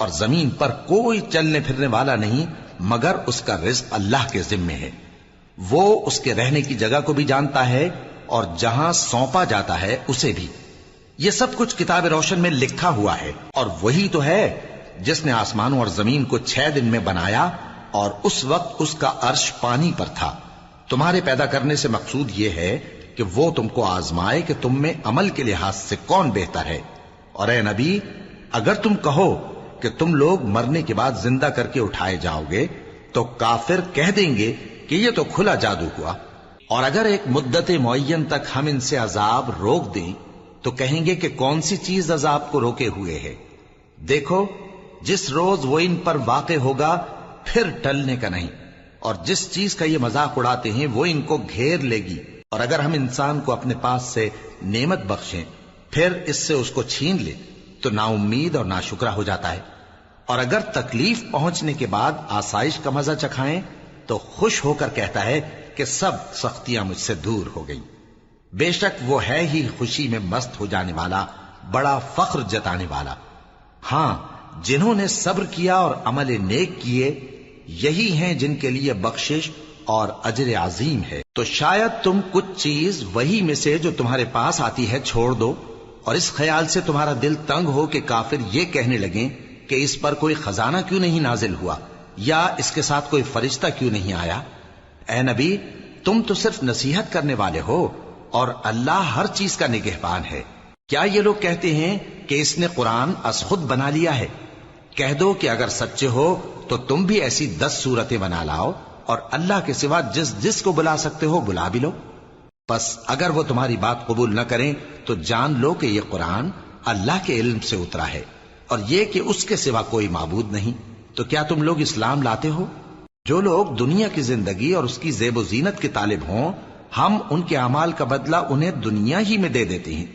اور زمین پر کوئی چلنے پھرنے والا نہیں مگر اس کا رزق اللہ کے ذمے ہے۔ وہ اس کے رہنے کی جگہ کو بھی جانتا ہے اور جہاں سونپا جاتا ہے اسے بھی۔ یہ سب کچھ کتاب روشن میں لکھا ہوا ہے، اور وہی تو ہے جس نے آسمانوں اور زمین کو 6 دن میں بنایا، اور اس وقت اس کا عرش پانی پر تھا۔ تمہارے پیدا کرنے سے مقصود یہ ہے کہ وہ تم کو آزمائے کہ تم میں عمل کے لحاظ سے کون بہتر ہے۔ اور اے نبی، اگر تم کہو کہ تم لوگ مرنے کے بعد زندہ کر کے اٹھائے جاؤ گے تو کافر کہہ دیں گے کہ یہ تو کھلا جادو ہوا۔ اور اگر ایک مدت معین تک ہم ان سے عذاب روک دیں تو کہیں گے کہ کون سی چیز عذاب کو روکے ہوئے ہے؟ دیکھو، جس روز وہ ان پر واقع ہوگا پھر ٹلنے کا نہیں، اور جس چیز کا یہ مذاق اڑاتے ہیں وہ ان کو گھیر لے گی۔ اور اگر ہم انسان کو اپنے پاس سے نعمت بخشیں پھر اس سے اس کو چھین لے تو نا امید اور ناشکرا ہو جاتا ہے۔ اور اگر تکلیف پہنچنے کے بعد آسائش کا مزہ چکھائیں تو خوش ہو کر کہتا ہے کہ سب سختیاں مجھ سے دور ہو گئیں۔ بے شک وہ ہے ہی خوشی میں مست ہو جانے والا، بڑا فخر جتانے والا۔ ہاں، جنہوں نے صبر کیا اور عمل نیک کیے، یہی ہیں جن کے لیے بخشش اور اجر عظیم ہے۔ تو شاید تم کچھ چیز وہی میں سے جو تمہارے پاس آتی ہے چھوڑ دو، اور اس خیال سے تمہارا دل تنگ ہو کہ کافر یہ کہنے لگیں کہ اس پر کوئی خزانہ کیوں نہیں نازل ہوا، یا اس کے ساتھ کوئی فرشتہ کیوں نہیں آیا۔ اے نبی، تم تو صرف نصیحت کرنے والے ہو، اور اللہ ہر چیز کا نگہبان ہے۔ کیا یہ لوگ کہتے ہیں کہ اس نے قرآن از خود بنا لیا ہے؟ کہہ دو کہ اگر سچے ہو تو تم بھی ایسی 10 صورتیں بنا لاؤ، اور اللہ کے سوا جس جس کو بلا سکتے ہو بلا بھی لو۔ بس اگر وہ تمہاری بات قبول نہ کریں تو جان لو کہ یہ قرآن اللہ کے علم سے اترا ہے، اور یہ کہ اس کے سوا کوئی معبود نہیں۔ تو کیا تم لوگ اسلام لاتے ہو؟ جو لوگ دنیا کی زندگی اور اس کی زیب و زینت کے طالب ہوں، ہم ان کے اعمال کا بدلہ انہیں دنیا ہی میں دے دیتے ہیں،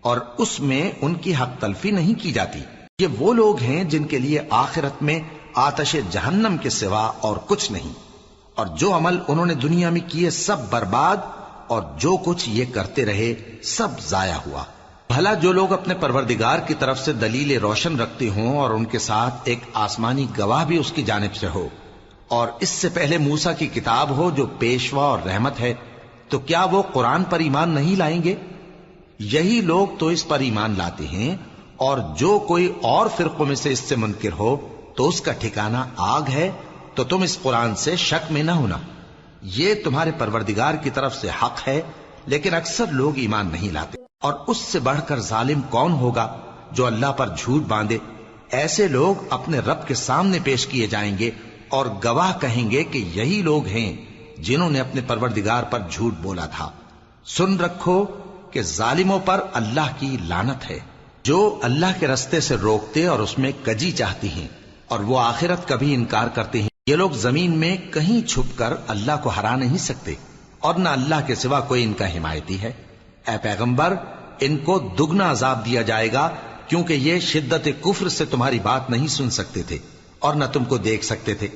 اور اس میں ان کی حق تلفی نہیں کی جاتی۔ یہ وہ لوگ ہیں جن کے لیے آخرت میں آتش جہنم کے سوا اور کچھ نہیں، اور جو عمل انہوں نے دنیا میں کیے سب برباد، اور جو کچھ یہ کرتے رہے سب ضائع ہوا۔ بھلا جو لوگ اپنے پروردگار کی طرف سے دلیل روشن رکھتے ہوں اور ان کے ساتھ ایک آسمانی گواہ بھی اس کی جانب سے ہو، اور اس سے پہلے موسیٰ کی کتاب ہو جو پیشوا اور رحمت ہے، تو کیا وہ قرآن پر ایمان نہیں لائیں گے؟ یہی لوگ تو اس پر ایمان لاتے ہیں، اور جو کوئی اور فرقوں میں سے اس سے منکر ہو تو اس کا ٹھکانہ آگ ہے۔ تو تم اس قرآن سے شک میں نہ ہونا، یہ تمہارے پروردگار کی طرف سے حق ہے، لیکن اکثر لوگ ایمان نہیں لاتے۔ اور اس سے بڑھ کر ظالم کون ہوگا جو اللہ پر جھوٹ باندھے؟ ایسے لوگ اپنے رب کے سامنے پیش کیے جائیں گے اور گواہ کہیں گے کہ یہی لوگ ہیں جنہوں نے اپنے پروردگار پر جھوٹ بولا تھا۔ سن رکھو کہ ظالموں پر اللہ کی لعنت ہے، جو اللہ کے رستے سے روکتے اور اس میں کجی چاہتی ہیں، اور وہ آخرت کا بھی انکار کرتے ہیں۔ یہ لوگ زمین میں کہیں چھپ کر اللہ کو ہرا نہیں سکتے، اور نہ اللہ کے سوا کوئی ان کا حمایتی ہے۔ اے پیغمبر، ان کو دگنا عذاب دیا جائے گا، کیونکہ یہ شدت کفر سے تمہاری بات نہیں سن سکتے تھے اور نہ تم کو دیکھ سکتے تھے۔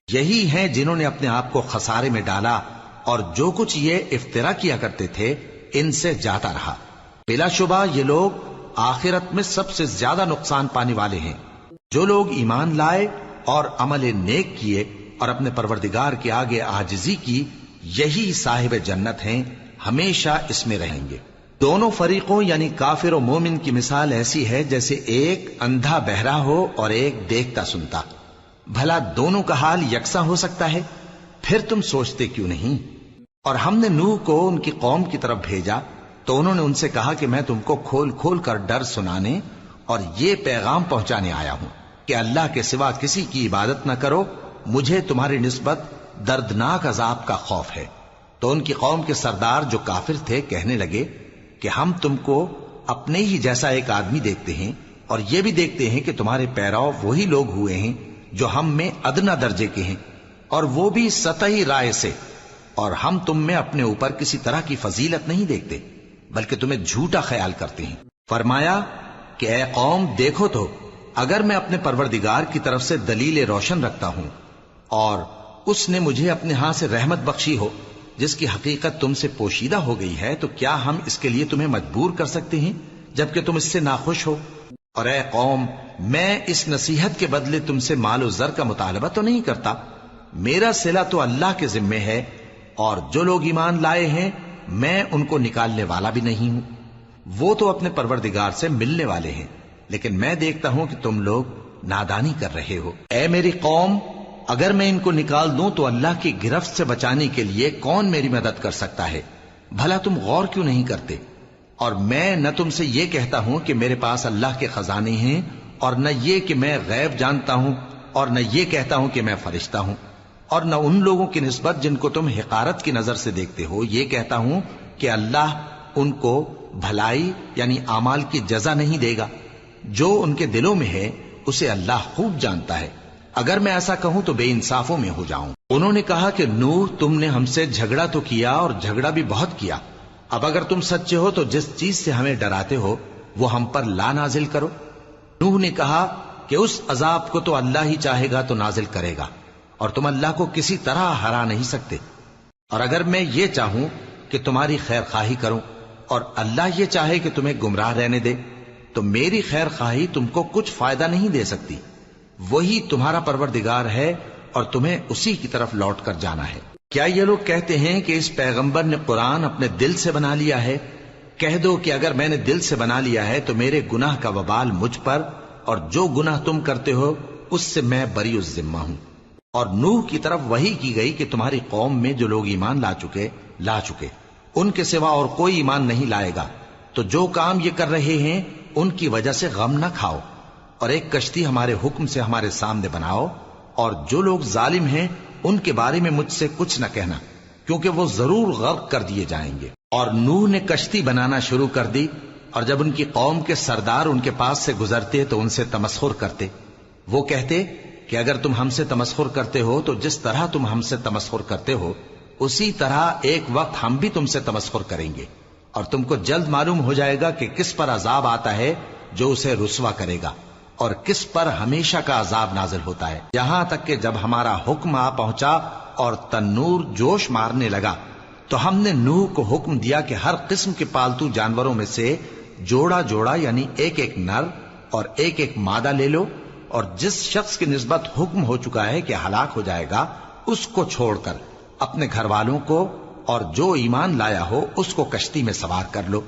یہی ہیں جنہوں نے اپنے آپ کو خسارے میں ڈالا، اور جو کچھ یہ افترا کیا کرتے تھے ان سے جاتا رہا۔ بلا شبہ یہ لوگ آخرت میں سب سے زیادہ نقصان پانے والے ہیں۔ جو لوگ ایمان لائے اور عمل نیک کیے اور اپنے پروردگار کے آگے عاجزی کی، یہی صاحب جنت ہیں، ہمیشہ اس میں رہیں گے۔ دونوں فریقوں یعنی کافر و مومن کی مثال ایسی ہے جیسے ایک اندھا بہرا ہو اور ایک دیکھتا سنتا۔ بھلا دونوں کا حال یکساں ہو سکتا ہے؟ پھر تم سوچتے کیوں نہیں؟ اور ہم نے نوح کو ان کی قوم کی طرف بھیجا تو انہوں نے ان سے کہا کہ میں تم کو کھول کھول کر ڈر سنانے اور یہ پیغام پہنچانے آیا ہوں کہ اللہ کے سوا کسی کی عبادت نہ کرو، مجھے تمہاری نسبت دردناک عذاب کا خوف ہے۔ تو ان کی قوم کے سردار جو کافر تھے کہنے لگے کہ ہم تم کو اپنے ہی جیسا ایک آدمی دیکھتے ہیں، اور یہ بھی دیکھتے ہیں کہ تمہارے پیرو وہی لوگ ہوئے ہیں جو ہم میں ادنا درجے کے ہیں، اور وہ بھی سطحی رائے سے، اور ہم تم میں اپنے اوپر کسی طرح کی فضیلت نہیں دیکھتے بلکہ تمہیں جھوٹا خیال کرتے ہیں۔ فرمایا کہ اے قوم، دیکھو تو اگر میں اپنے پروردگار کی طرف سے دلیل روشن رکھتا ہوں اور اس نے مجھے اپنے ہاں سے رحمت بخشی ہو جس کی حقیقت تم سے پوشیدہ ہو گئی ہے، تو کیا ہم اس کے لیے تمہیں مجبور کر سکتے ہیں جبکہ تم اس سے ناخوش ہو؟ اور اے قوم، میں اس نصیحت کے بدلے تم سے مال و زر کا مطالبہ تو نہیں کرتا، میرا صلہ تو اللہ کے ذمے ہے، اور جو لوگ ایمان لائے ہیں میں ان کو نکالنے والا بھی نہیں ہوں، وہ تو اپنے پروردگار سے ملنے والے ہیں، لیکن میں دیکھتا ہوں کہ تم لوگ نادانی کر رہے ہو۔ اے میری قوم، اگر میں ان کو نکال دوں تو اللہ کی گرفت سے بچانے کے لیے کون میری مدد کر سکتا ہے؟ بھلا تم غور کیوں نہیں کرتے؟ اور میں نہ تم سے یہ کہتا ہوں کہ میرے پاس اللہ کے خزانے ہیں، اور نہ یہ کہ میں غیب جانتا ہوں، اور نہ یہ کہتا ہوں کہ میں فرشتہ ہوں، اور نہ ان لوگوں کی نسبت جن کو تم حقارت کی نظر سے دیکھتے ہو یہ کہتا ہوں کہ اللہ ان کو بھلائی یعنی اعمال کی جزا نہیں دے گا۔ جو ان کے دلوں میں ہے اسے اللہ خوب جانتا ہے، اگر میں ایسا کہوں تو بے انصافوں میں ہو جاؤں۔ انہوں نے کہا کہ نوح، تم نے ہم سے جھگڑا تو کیا اور جھگڑا بھی بہت کیا، اب اگر تم سچے ہو تو جس چیز سے ہمیں ڈراتے ہو وہ ہم پر لا نازل کرو۔ نوح نے کہا کہ اس عذاب کو تو اللہ ہی چاہے گا تو نازل کرے گا، اور تم اللہ کو کسی طرح ہرا نہیں سکتے، اور اگر میں یہ چاہوں کہ تمہاری خیر خواہی کروں اور اللہ یہ چاہے کہ تمہیں گمراہ رہنے دے تو میری خیر خواہی تم کو کچھ فائدہ نہیں دے سکتی، وہی تمہارا پروردگار ہے اور تمہیں اسی کی طرف لوٹ کر جانا ہے۔ کیا یہ لوگ کہتے ہیں کہ اس پیغمبر نے قرآن اپنے دل سے بنا لیا ہے؟ کہہ دو کہ اگر میں نے دل سے بنا لیا ہے تو میرے گناہ کا وبال مجھ پر، اور جو گناہ تم کرتے ہو اس سے میں بری الذمہ ہوں۔ اور نوح کی طرف وحی کی گئی کہ تمہاری قوم میں جو لوگ ایمان لا چکے ان کے سوا اور کوئی ایمان نہیں لائے گا، تو جو کام یہ کر رہے ہیں ان کی وجہ سے غم نہ کھاؤ، اور ایک کشتی ہمارے حکم سے ہمارے سامنے بناؤ، اور جو لوگ ظالم ہیں ان کے بارے میں مجھ سے کچھ نہ کہنا، کیونکہ وہ ضرور غرق کر دیے جائیں گے۔ اور نوح نے کشتی بنانا شروع کر دی، اور جب ان کی قوم کے سردار ان کے پاس سے گزرتے تو ان سے تمسخر کرتے، وہ کہتے کہ اگر تم ہم سے تمسخر کرتے ہو تو جس طرح تم ہم سے تمسخر کرتے ہو اسی طرح ایک وقت ہم بھی تم سے تمسخر کریں گے، اور تم کو جلد معلوم ہو جائے گا کہ کس پر عذاب آتا ہے جو اسے رسوا کرے گا، اور کس پر ہمیشہ کا عذاب نازل ہوتا ہے، یہاں تک کہ جب ہمارا حکم آ پہنچا اور تنور جوش مارنے لگا تو ہم نے نوح کو حکم دیا کہ ہر قسم کے پالتو جانوروں میں سے جوڑا جوڑا یعنی ایک ایک نر اور ایک ایک مادہ لے لو، اور جس شخص کی نسبت حکم ہو چکا ہے کہ ہلاک ہو جائے گا اس کو چھوڑ کر اپنے گھر والوں کو اور جو ایمان لایا ہو اس کو کشتی میں سوار کر لو،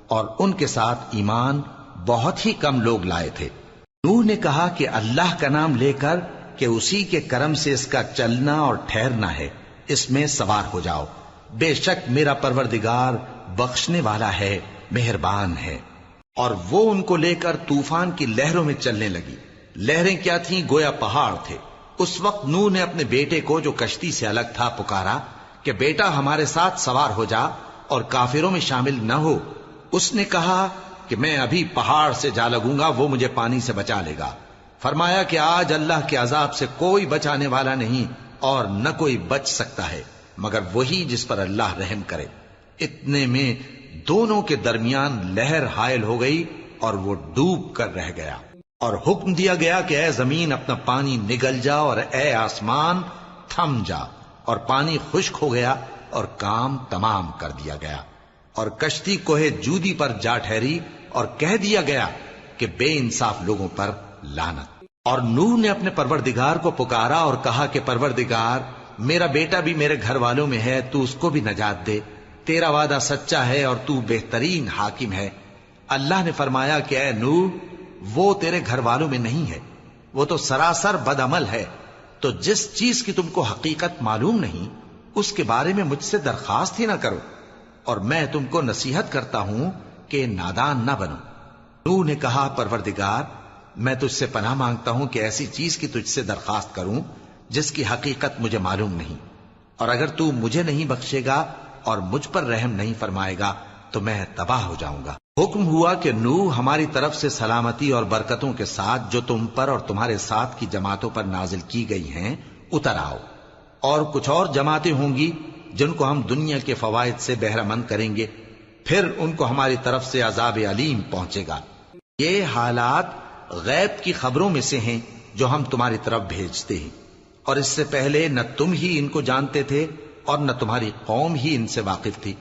اور ان کے ساتھ ایمان بہت ہی کم لوگ لائے تھے۔ نوح نے کہا کہ اللہ کا نام لے کر کہ اسی کے کرم سے اس کا چلنا اور ٹھہرنا ہے، اس میں سوار ہو جاؤ، بے شک میرا پروردگار بخشنے والا ہے، مہربان ہے۔ اور وہ ان کو لے کر طوفان کی لہروں میں چلنے لگی۔ لہریں کیا تھیں؟ گویا پہاڑ تھے۔ اس وقت نوح نے اپنے بیٹے کو جو کشتی سے الگ تھا پکارا کہ بیٹا ہمارے ساتھ سوار ہو جا اور کافروں میں شامل نہ ہو۔ اس نے کہا کہ میں ابھی پہاڑ سے جا لگوں گا، وہ مجھے پانی سے بچا لے گا۔ فرمایا کہ آج اللہ کے عذاب سے کوئی بچانے والا نہیں اور نہ کوئی بچ سکتا ہے مگر وہی جس پر اللہ رحم کرے۔ اتنے میں دونوں کے درمیان لہر حائل ہو گئی اور وہ ڈوب کر رہ گیا، اور حکم دیا گیا کہ اے زمین اپنا پانی نگل جا اور اے آسمان تھم جا، اور پانی خشک ہو گیا اور کام تمام کر دیا گیا، اور کشتی کوہ جودی پر جا ٹھہری، اور کہہ دیا گیا کہ بے انصاف لوگوں پر لعنت۔ اور نوح نے اپنے پروردگار کو پکارا اور کہا کہ پروردگار، میرا بیٹا بھی میرے گھر والوں میں ہے، تو اس کو بھی نجات دے، تیرا وعدہ سچا ہے اور تو بہترین حاکم ہے۔ اللہ نے فرمایا کہ اے نوح، وہ تیرے گھر والوں میں نہیں ہے، وہ تو سراسر بد عمل ہے، تو جس چیز کی تم کو حقیقت معلوم نہیں اس کے بارے میں مجھ سے درخواست ہی نہ کرو، اور میں تم کو نصیحت کرتا ہوں کہ نادان نہ بنو۔ نوح نے کہا پروردگار، میں تجھ سے پناہ مانگتا ہوں کہ ایسی چیز کی تجھ سے درخواست کروں جس کی حقیقت مجھے معلوم نہیں، اور اگر تو مجھے نہیں بخشے گا اور مجھ پر رحم نہیں فرمائے گا تو میں تباہ ہو جاؤں گا۔ حکم ہوا کہ نوح ہماری طرف سے سلامتی اور برکتوں کے ساتھ جو تم پر اور تمہارے ساتھ کی جماعتوں پر نازل کی گئی ہیں اتر آؤ، اور کچھ اور جماعتیں ہوں گی جن کو ہم دنیا کے فوائد سے بہرہ مند کریں گے، پھر ان کو ہماری طرف سے عذاب علیم پہنچے گا۔ یہ حالات غیب کی خبروں میں سے ہیں جو ہم تمہاری طرف بھیجتے ہیں، اور اس سے پہلے نہ تم ہی ان کو جانتے تھے اور نہ تمہاری قوم ہی ان سے واقف تھی،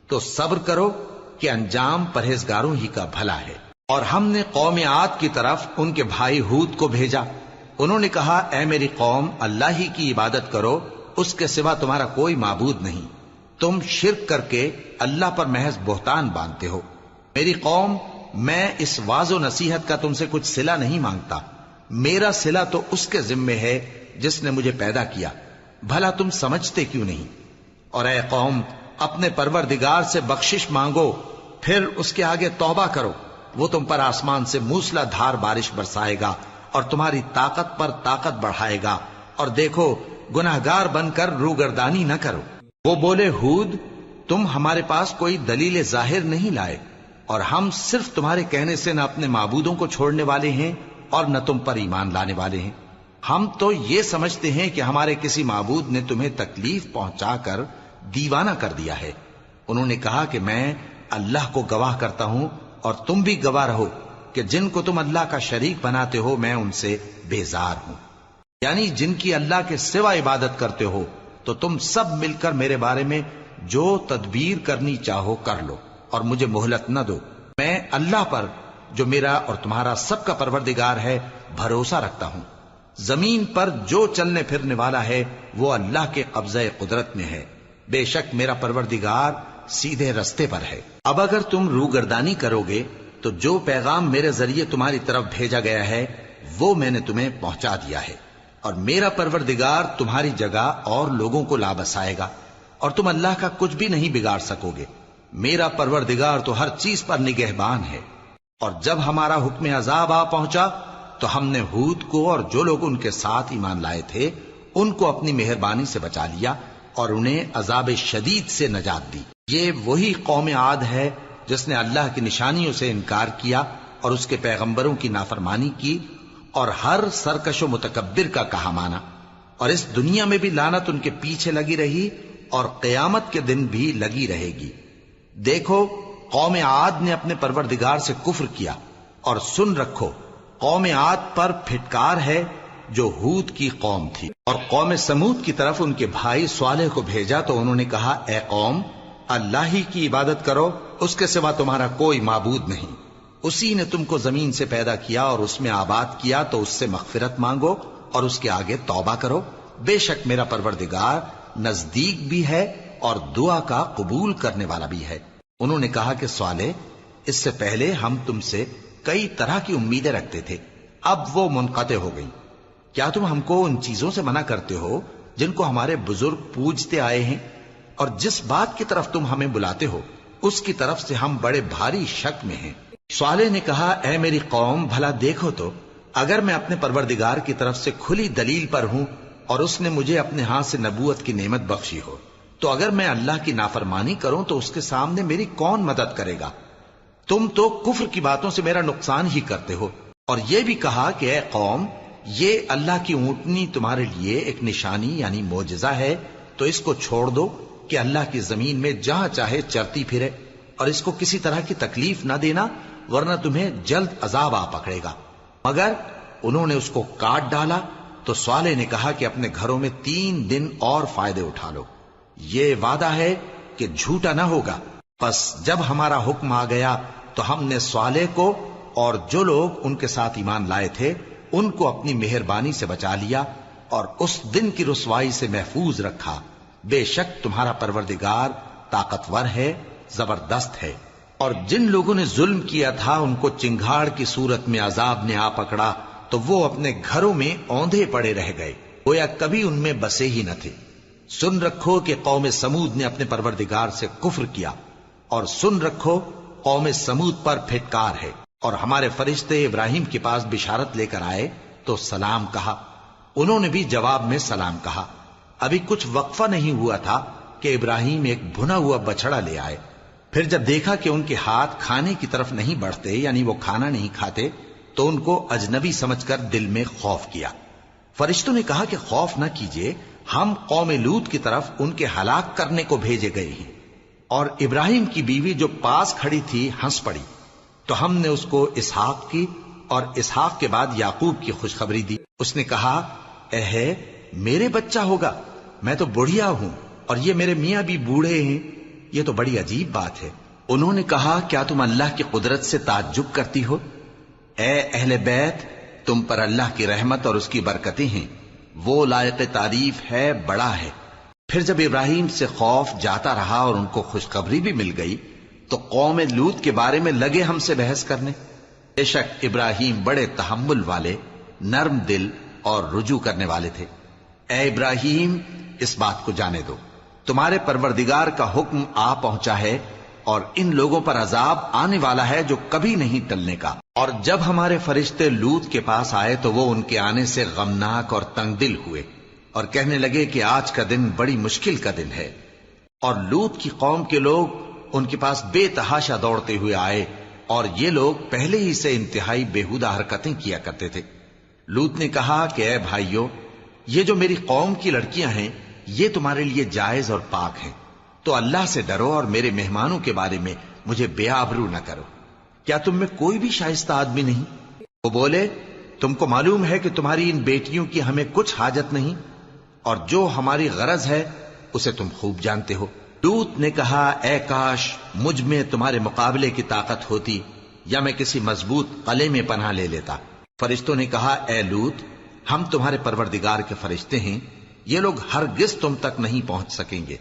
تو صبر کرو کہ انجام پرہیزگاروں ہی کا بھلا ہے۔ اور ہم نے قوم عاد کی طرف ان کے بھائی ہود کو بھیجا. انہوں نے کہا اے میری قوم اللہ ہی کی عبادت کرو، اس کے سوا تمہارا کوئی معبود نہیں. تم شرک کر کے اللہ پر محض بہتان باندھتے ہو. میری قوم میں اس واض و نصیحت کا تم سے کچھ صلہ نہیں مانگتا. میرا صلہ تو اس کے ذمے ہے جس نے مجھے پیدا کیا. بھلا تم سمجھتے کیوں نہیں؟ اور اے قوم اپنے پروردگار سے بخشش مانگو، پھر اس کے آگے توبہ کرو. وہ تم پر آسمان سے موسلا دھار بارش برسائے گا اور تمہاری طاقت پر طاقت بڑھائے گا. اور دیکھو گناہگار بن کر روگردانی نہ کرو. وہ بولے ہود تم ہمارے پاس کوئی دلیل ظاہر نہیں لائے، اور ہم صرف تمہارے کہنے سے نہ اپنے معبودوں کو چھوڑنے والے ہیں اور نہ تم پر ایمان لانے والے ہیں. ہم تو یہ سمجھتے ہیں کہ ہمارے کسی معبود نے تمہیں تکلیف پہنچا کر دیوانہ کر دیا ہے. انہوں نے کہا کہ میں اللہ کو گواہ کرتا ہوں اور تم بھی گواہ رہو کہ جن کو تم اللہ کا شریک بناتے ہو میں ان سے بیزار ہوں. یعنی جن کی اللہ کے سوا عبادت کرتے ہو تو تم سب مل کر میرے بارے میں جو تدبیر کرنی چاہو کر لو اور مجھے مہلت نہ دو. میں اللہ پر جو میرا اور تمہارا سب کا پروردگار ہے بھروسہ رکھتا ہوں. زمین پر جو چلنے پھرنے والا ہے وہ اللہ کے قبضہ قدرت میں ہے. بے شک میرا پروردگار سیدھے رستے پر ہے. اب اگر تم روگردانی کرو گے تو جو پیغام میرے ذریعے تمہاری طرف بھیجا گیا ہے وہ میں نے تمہیں پہنچا دیا ہے، اور میرا پروردگار تمہاری جگہ اور لوگوں کو لا بسائے گا، اور تم اللہ کا کچھ بھی نہیں بگاڑ سکو گے. میرا پروردگار تو ہر چیز پر نگہبان ہے. اور جب ہمارا حکم عذاب آ پہنچا تو ہم نے ہود کو اور جو لوگ ان کے ساتھ ایمان لائے تھے ان کو اپنی مہربانی سے بچا لیا اور انہیں عذاب شدید سے نجات دی. یہ وہی قوم عاد ہے جس نے اللہ کی نشانیوں سے انکار کیا اور اس کے پیغمبروں کی نافرمانی کی اور ہر سرکش و متکبر کا کہا مانا. اور اس دنیا میں بھی لعنت ان کے پیچھے لگی رہی اور قیامت کے دن بھی لگی رہے گی. دیکھو قوم عاد نے اپنے پروردگار سے کفر کیا، اور سن رکھو قوم عاد پر پھٹکار ہے جو ہود کی قوم تھی. اور قوم سمود کی طرف ان کے بھائی صالح کو بھیجا تو انہوں نے کہا اے قوم اللہ ہی کی عبادت کرو، اس کے سوا تمہارا کوئی معبود نہیں. اسی نے تم کو زمین سے پیدا کیا اور اس میں آباد کیا، تو اس سے مغفرت مانگو اور اس کے آگے توبہ کرو. بے شک میرا پروردگار نزدیک بھی ہے اور دعا کا قبول کرنے والا بھی ہے. انہوں نے کہا کہ صالح اس سے پہلے ہم تم سے کئی طرح کی امیدیں رکھتے تھے، اب وہ منقطع ہو گئی. کیا تم ہم کو ان چیزوں سے منع کرتے ہو جن کو ہمارے بزرگ پوجتے آئے ہیں؟ اور جس بات کی طرف تم ہمیں بلاتے ہو اس کی طرف سے ہم بڑے بھاری شک میں ہیں. صالح نے کہا اے میری قوم بھلا دیکھو تو اگر میں اپنے پروردگار کی طرف سے کھلی دلیل پر ہوں اور اس نے مجھے اپنے ہاتھ سے نبوت کی نعمت بخشی ہو، تو اگر میں اللہ کی نافرمانی کروں تو اس کے سامنے میری کون مدد کرے گا؟ تم تو کفر کی باتوں سے میرا نقصان ہی کرتے ہو. اور یہ بھی کہا کہ اے قوم یہ اللہ کی اونٹنی تمہارے لیے ایک نشانی یعنی معجزہ ہے، تو اس کو چھوڑ دو کہ اللہ کی زمین میں جہاں چاہے چرتی پھرے، اور اس کو کسی طرح کی تکلیف نہ دینا ورنہ تمہیں جلد عذاب آ پکڑے گا. مگر انہوں نے اس کو کاٹ ڈالا. تو صالح نے کہا کہ اپنے گھروں میں 3 دن اور فائدے اٹھا لو، یہ وعدہ ہے کہ جھوٹا نہ ہوگا. پس جب ہمارا حکم آ گیا تو ہم نے صالح کو اور جو لوگ ان کے ساتھ ایمان لائے تھے ان کو اپنی مہربانی سے بچا لیا اور اس دن کی رسوائی سے محفوظ رکھا. بے شک تمہارا پروردگار طاقتور ہے، زبردست ہے. اور جن لوگوں نے ظلم کیا تھا ان کو چنگھاڑ کی صورت میں عذاب نے آ پکڑا تو وہ اپنے گھروں میں اوندھے پڑے رہ گئے، گویا کبھی ان میں بسے ہی نہ تھے. سن رکھو کہ قوم سمود نے اپنے پروردگار سے کفر کیا، اور سن رکھو قوم سمود پر پھٹکار ہے. اور ہمارے فرشتے ابراہیم کے پاس بشارت لے کر آئے تو سلام کہا، انہوں نے بھی جواب میں سلام کہا. ابھی کچھ وقفہ نہیں ہوا تھا کہ ابراہیم ایک بھنا ہوا بچڑا لے آئے. پھر جب دیکھا کہ ان کے ہاتھ کھانے کی طرف نہیں بڑھتے یعنی وہ کھانا نہیں کھاتے تو ان کو اجنبی سمجھ کر دل میں خوف کیا. فرشتوں نے کہا کہ خوف نہ کیجیے، ہم قوم لوط کی طرف ان کے ہلاک کرنے کو بھیجے گئے ہیں. اور ابراہیم کی بیوی جو پاس کھڑی تھی ہنس پڑی تو ہم نے اس کو اسحاق کی اور اسحاق کے بعد یعقوب کی خوشخبری دی. اس نے کہا اے میرے بچہ ہوگا، میں تو بڑھیا ہوں اور یہ میرے میاں بھی بوڑھے ہیں، یہ تو بڑی عجیب بات ہے. انہوں نے کہا کیا تم اللہ کی قدرت سے تعجب کرتی ہو؟ اے اہل بیت، تم پر اللہ کی رحمت اور اس کی برکتیں ہیں، وہ لائق تعریف ہے، بڑا ہے۔ پھر جب ابراہیم سے خوف جاتا رہا اور ان کو خوشخبری بھی مل گئی تو قوم لوط کے بارے میں لگے ہم سے بحث کرنے۔ بے شک ابراہیم بڑے تحمل والے، نرم دل اور رجوع کرنے والے تھے۔ اے ابراہیم، اس بات کو جانے دو، تمہارے پروردگار کا حکم آ پہنچا ہے اور ان لوگوں پر عذاب آنے والا ہے جو کبھی نہیں ٹلنے کا۔ اور جب ہمارے فرشتے لوط کے پاس آئے تو وہ ان کے آنے سے غمناک اور تنگ دل ہوئے اور کہنے لگے کہ آج کا دن بڑی مشکل کا دن ہے۔ اور لوط کی قوم کے لوگ ان کے پاس بے تحاشا دوڑتے ہوئے آئے اور یہ لوگ پہلے ہی سے انتہائی بےہودہ حرکتیں کیا کرتے تھے۔ لوط نے کہا کہ اے بھائیو، یہ جو میری قوم کی لڑکیاں ہیں یہ تمہارے لیے جائز اور پاک ہیں، تو اللہ سے ڈرو اور میرے مہمانوں کے بارے میں مجھے بے آبرو نہ کرو۔ کیا تم میں کوئی بھی شائستہ آدمی نہیں؟ وہ بولے تم کو معلوم ہے کہ تمہاری ان بیٹیوں کی ہمیں کچھ حاجت نہیں، اور جو ہماری غرض ہے اسے تم خوب جانتے ہو۔ لوط نے کہا اے کاش مجھ میں تمہارے مقابلے کی طاقت ہوتی یا میں کسی مضبوط قلعے میں پناہ لے لیتا۔ فرشتوں نے کہا اے لوط، ہم تمہارے پروردگار کے فرشتے ہیں، یہ لوگ ہرگز تم تک نہیں پہنچ سکیں گے،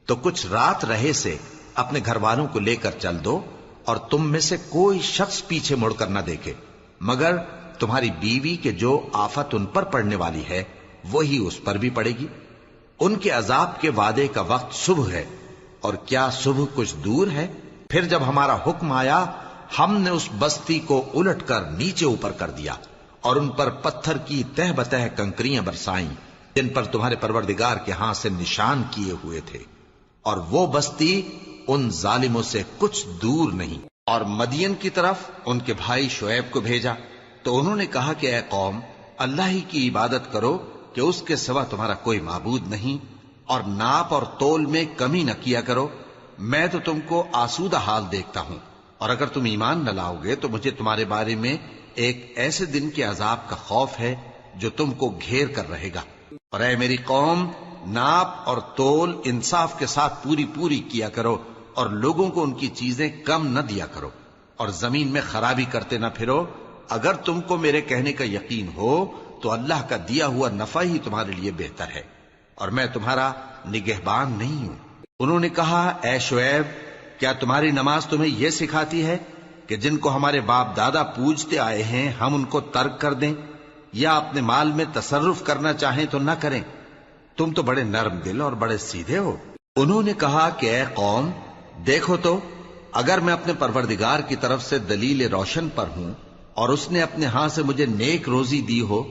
تو کچھ رات رہے سے اپنے گھر والوں کو لے کر چل دو اور تم میں سے کوئی شخص پیچھے مڑ کر نہ دیکھے مگر تمہاری بیوی کے جو آفت ان پر پڑنے والی ہے وہی اس پر بھی پڑے گی۔ ان کے عذاب کے وعدے کا وقت صبح ہے، اور کیا صبح کچھ دور ہے؟ پھر جب ہمارا حکم آیا ہم نے اس بستی کو الٹ کر نیچے اوپر کر دیا اور ان پر پتھر کی تہ بتہ کنکریاں برسائیں جن پر تمہارے پروردگار کے ہاں سے نشان کیے ہوئے تھے، اور وہ بستی ان ظالموں سے کچھ دور نہیں۔ اور مدین کی طرف ان کے بھائی شعیب کو بھیجا تو انہوں نے کہا کہ اے قوم، اللہ ہی کی عبادت کرو کہ اس کے سوا تمہارا کوئی معبود نہیں، اور ناپ اور تول میں کمی نہ کیا کرو، میں تو تم کو آسودہ حال دیکھتا ہوں، اور اگر تم ایمان نہ لاؤ گے تو مجھے تمہارے بارے میں ایک ایسے دن کے عذاب کا خوف ہے جو تم کو گھیر کر رہے گا۔ اور اے میری قوم، ناپ اور تول انصاف کے ساتھ پوری پوری کیا کرو، اور لوگوں کو ان کی چیزیں کم نہ دیا کرو، اور زمین میں خرابی کرتے نہ پھرو۔ اگر تم کو میرے کہنے کا یقین ہو تو اللہ کا دیا ہوا نفع ہی تمہارے لیے بہتر ہے، اور میں تمہارا نگہبان نہیں ہوں۔ انہوں نے کہا اے شعیب، کیا تمہاری نماز تمہیں یہ سکھاتی ہے کہ جن کو ہمارے باپ دادا پوجتے آئے ہیں ہم ان کو ترک کر دیں، یا اپنے مال میں تصرف کرنا چاہیں تو نہ کریں؟ تم تو بڑے نرم دل اور بڑے سیدھے ہو۔ انہوں نے کہا کہ اے قوم، دیکھو تو اگر میں اپنے پروردگار کی طرف سے دلیل روشن پر ہوں اور اس نے اپنے ہاں سے مجھے نیک روزی دی ہو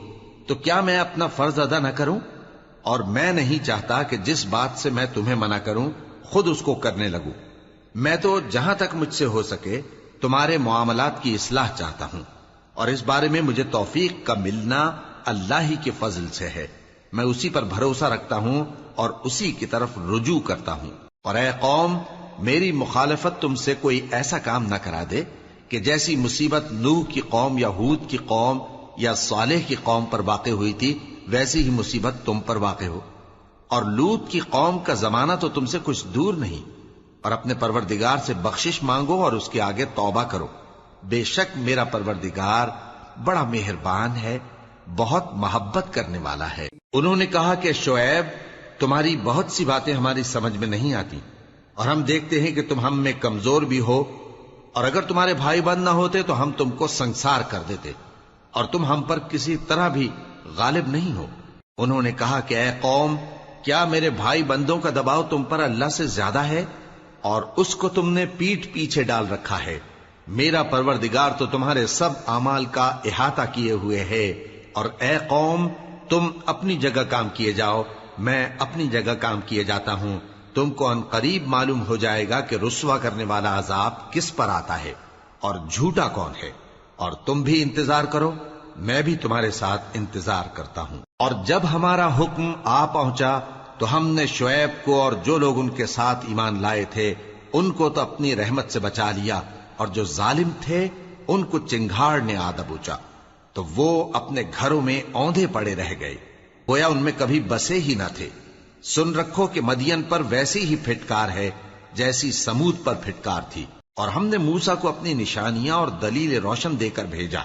تو کیا میں اپنا فرض ادا نہ کروں؟ اور میں نہیں چاہتا کہ جس بات سے میں تمہیں منع کروں خود اس کو کرنے لگوں۔ میں تو جہاں تک مجھ سے ہو سکے تمہارے معاملات کی اصلاح چاہتا ہوں، اور اس بارے میں مجھے توفیق کا ملنا اللہ ہی کے فضل سے ہے۔ میں اسی پر بھروسہ رکھتا ہوں اور اسی کی طرف رجوع کرتا ہوں۔ اور اے قوم، میری مخالفت تم سے کوئی ایسا کام نہ کرا دے کہ جیسی مصیبت نوح کی قوم یا ہود کی قوم یا صالح کی قوم پر واقع ہوئی تھی ویسی ہی مصیبت تم پر واقع ہو۔ اور لوط کی قوم کا زمانہ تو تم سے کچھ دور نہیں، اور اپنے پروردگار سے بخشش مانگو اور اس کے آگے توبہ کرو، بے شک میرا پروردگار بڑا مہربان ہے، بہت محبت کرنے والا ہے۔ انہوں نے کہا کہ شعیب، تمہاری بہت سی باتیں ہماری سمجھ میں نہیں آتی، اور ہم دیکھتے ہیں کہ تم ہم میں کمزور بھی ہو، اور اگر تمہارے بھائی بند نہ ہوتے تو ہم تم کو سنسار کر دیتے، اور تم ہم پر کسی طرح بھی غالب نہیں ہو۔ انہوں نے کہا کہ اے قوم، کیا میرے بھائی بندوں کا دباؤ تم پر اللہ سے زیادہ ہے، اور اس کو تم نے پیٹھ پیچھے ڈال رکھا ہے؟ میرا پروردگار تو تمہارے سب اعمال کا احاطہ کیے ہوئے ہے۔ اور اے قوم، تم اپنی جگہ کام کیے جاؤ، میں اپنی جگہ کام کیے جاتا ہوں۔ تم کو ان قریب معلوم ہو جائے گا کہ رسوا کرنے والا عذاب کس پر آتا ہے اور جھوٹا کون ہے، اور تم بھی انتظار کرو، میں بھی تمہارے ساتھ انتظار کرتا ہوں۔ اور جب ہمارا حکم آ پہنچا تو ہم نے شعیب کو اور جو لوگ ان کے ساتھ ایمان لائے تھے ان کو تو اپنی رحمت سے بچا لیا، اور جو ظالم تھے ان کو چنگھاڑ نے آ دبوچا، تو وہ اپنے گھروں میں اوندھے پڑے رہ گئے، گویا ان میں کبھی بسے ہی نہ تھے۔ سن رکھو کہ مدین پر ویسی ہی پھٹکار ہے جیسی سمود پر پھٹکار تھی۔ اور ہم نے موسیٰ کو اپنی نشانیاں اور دلیل روشن دے کر بھیجا